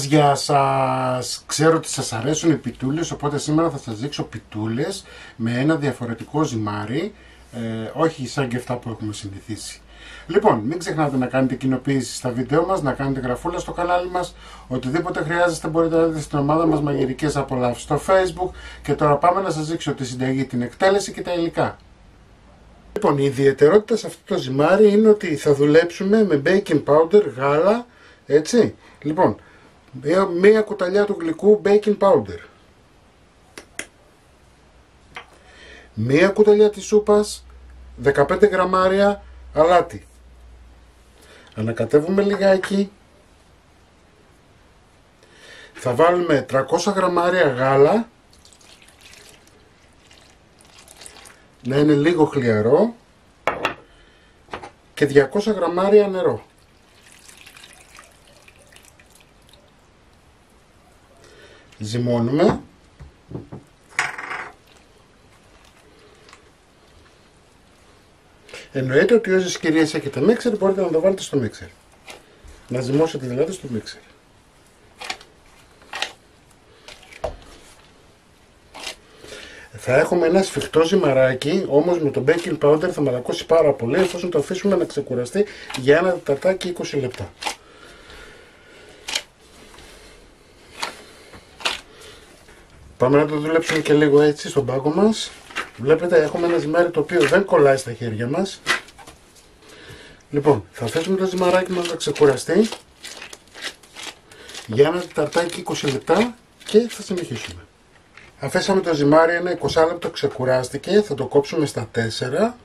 Γεια σας! Ξέρω ότι σας αρέσουν οι πιτούλες, οπότε σήμερα θα σας δείξω πιτούλες με ένα διαφορετικό ζυμάρι, όχι σαν και αυτά που έχουμε συνηθίσει. Λοιπόν, μην ξεχνάτε να κάνετε κοινοποίηση στα βίντεο μας, να κάνετε γραφούλα στο κανάλι μας, οτιδήποτε χρειάζεστε μπορείτε να δείτε στην ομάδα μας Μαγειρικές Απολαύσεις στο Facebook. Και τώρα πάμε να σας δείξω τη συνταγή, την εκτέλεση και τα υλικά. Λοιπόν, η ιδιαιτερότητα σε αυτό το ζυμάρι είναι ότι θα δουλέψουμε με baking powder, γάλα, έτσι. Λοιπόν, μία κουταλιά του γλυκού baking powder, μία κουταλιά της σούπας, 15 γραμμάρια αλάτι. Ανακατεύουμε λιγάκι. Θα βάλουμε 300 γραμμάρια γάλα, να είναι λίγο χλιαρό, και 200 γραμμάρια νερό. Ζυμώνουμε. Εννοείται ότι όσες κυρίες έχετε μίξερ μπορείτε να το βάλετε στο μίξερ. Να ζυμώσετε δηλαδή στο μίξερ. Θα έχουμε ένα σφιχτό ζυμαράκι, όμως με το baking powder θα μαλακώσει πάρα πολύ εφόσον το αφήσουμε να ξεκουραστεί για ένα τεταρτάκι 20 λεπτά. Πάμε να το δουλέψουμε και λίγο έτσι στον πάγκο μας. Βλέπετε, έχουμε ένα ζυμάρι το οποίο δεν κολλάει στα χέρια μας. Λοιπόν, θα αφήσουμε το ζυμαράκι μας να ξεκουραστεί για ένα τεταρτάκι 20 λεπτά και θα συνεχίσουμε. Αφήσαμε το ζυμάρι ένα 20 λεπτό, ξεκουράστηκε, θα το κόψουμε στα 4.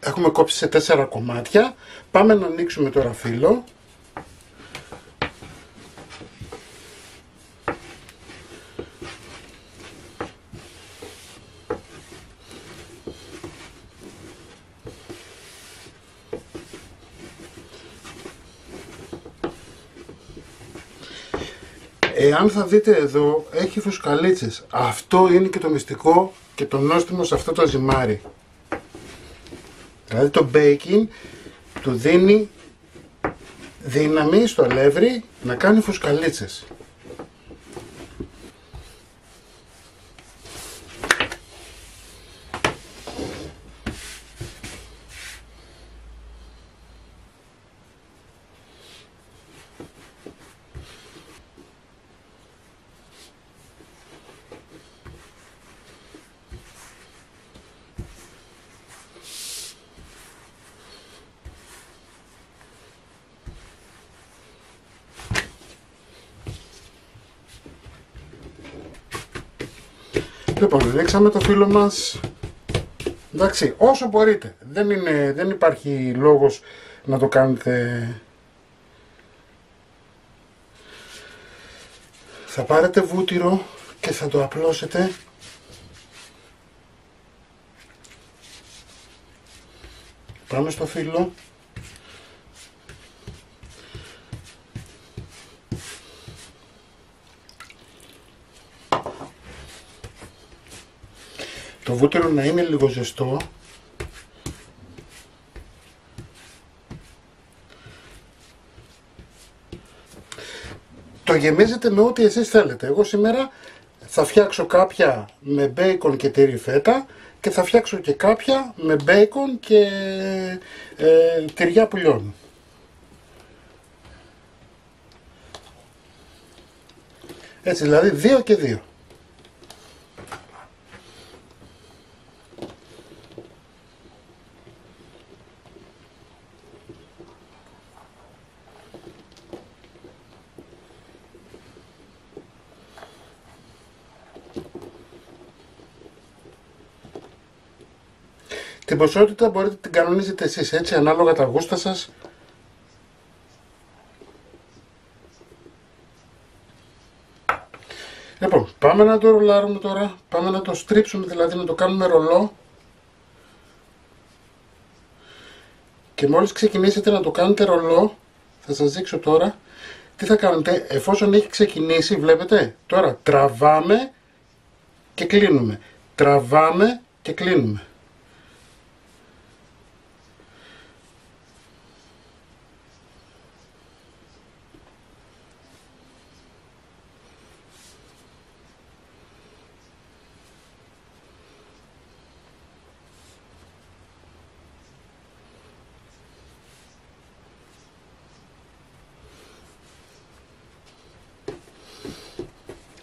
Έχουμε κόψει σε 4 κομμάτια. Πάμε να ανοίξουμε τώρα φύλλο. Εάν θα δείτε εδώ, έχει φουσκαλίτσες. Αυτό είναι και το μυστικό και το νόστιμο σε αυτό το ζυμάρι. Δηλαδή το baking του δίνει δύναμη στο αλεύρι να κάνει φουσκαλίτσες. Λοιπόν, ανοίξαμε το φύλλο μας. Εντάξει, όσο μπορείτε. Δεν υπάρχει λόγος να το κάνετε. Θα πάρετε βούτυρο και θα το απλώσετε. Πάμε στο φύλλο. Το βούτυρο να είναι λίγο ζεστό. Το γεμίζετε με ό,τι εσείς θέλετε. Εγώ σήμερα θα φτιάξω κάποια με μπέικον και τυρί φέτα και θα φτιάξω και κάποια με μπέικον και τυριά που λιώνουν. Έτσι δηλαδή 2 και 2. Την ποσότητα μπορείτε να την κανονίζετε εσείς έτσι, ανάλογα τα γούστα σας. Πάμε να το ρολάρουμε τώρα, πάμε να το στρίψουμε, δηλαδή να το κάνουμε ρολό. Και μόλις ξεκινήσετε να το κάνετε ρολό, θα σας δείξω τώρα τι θα κάνετε εφόσον έχει ξεκινήσει, βλέπετε. Τώρα τραβάμε και κλείνουμε, τραβάμε και κλείνουμε.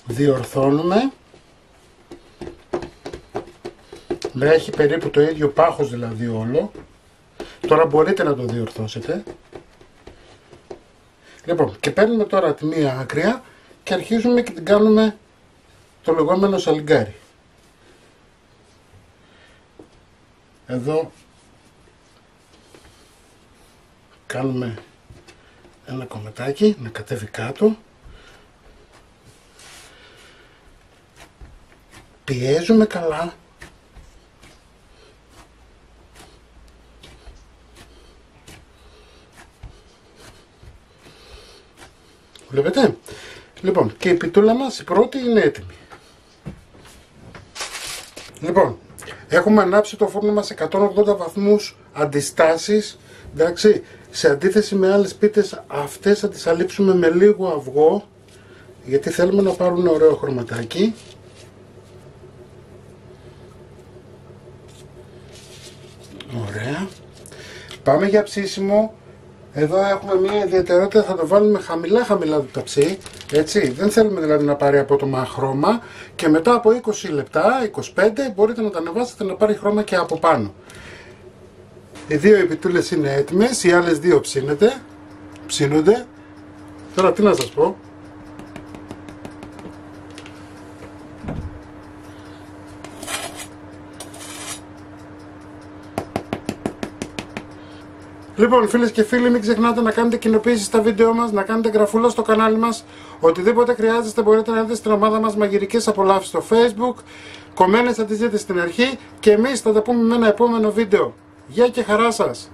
Διορθώνουμε να έχει περίπου το ίδιο πάχος, δηλαδή όλο. Τώρα μπορείτε να το διορθώσετε. Λοιπόν, και παίρνουμε τώρα τη μία άκρη και αρχίζουμε και την κάνουμε το λεγόμενο σαλιγκάρι. Εδώ κάνουμε ένα κομματάκι να κατέβει κάτω. Πιέζουμε καλά. Βλέπετε. Λοιπόν, και η πιτούλα μας η πρώτη είναι έτοιμη. Λοιπόν, έχουμε ανάψει το φούρνο μας 180 βαθμούς αντιστάσεις. Εντάξει, σε αντίθεση με άλλες πίτες, αυτές θα τις αλείψουμε με λίγο αυγό, γιατί θέλουμε να πάρουν ωραίο χρωματάκι. Ωραία. Πάμε για ψήσιμο. Εδώ έχουμε μια ιδιαιτερότητα, θα το βάλουμε χαμηλά το ταψί, έτσι, δεν θέλουμε δηλαδή να πάρει απότομα χρώμα, και μετά από 20 λεπτά, 25, μπορείτε να τα ανεβάσετε να πάρει χρώμα και από πάνω. Οι δύο επιτούλες είναι έτοιμες, οι άλλες δύο ψήνονται. Τώρα τι να σας πω. Λοιπόν, φίλες και φίλοι, μην ξεχνάτε να κάνετε κοινοποίηση στα βίντεο μας, να κάνετε εγγραφούλα στο κανάλι μας. Οτιδήποτε χρειάζεστε μπορείτε να δείτε στην ομάδα μας Μαγειρικές Απολαύσεις στο Facebook. Κομμένες θα τις δείτε στην αρχή και εμείς θα τα πούμε με ένα επόμενο βίντεο. Γεια και χαρά σας!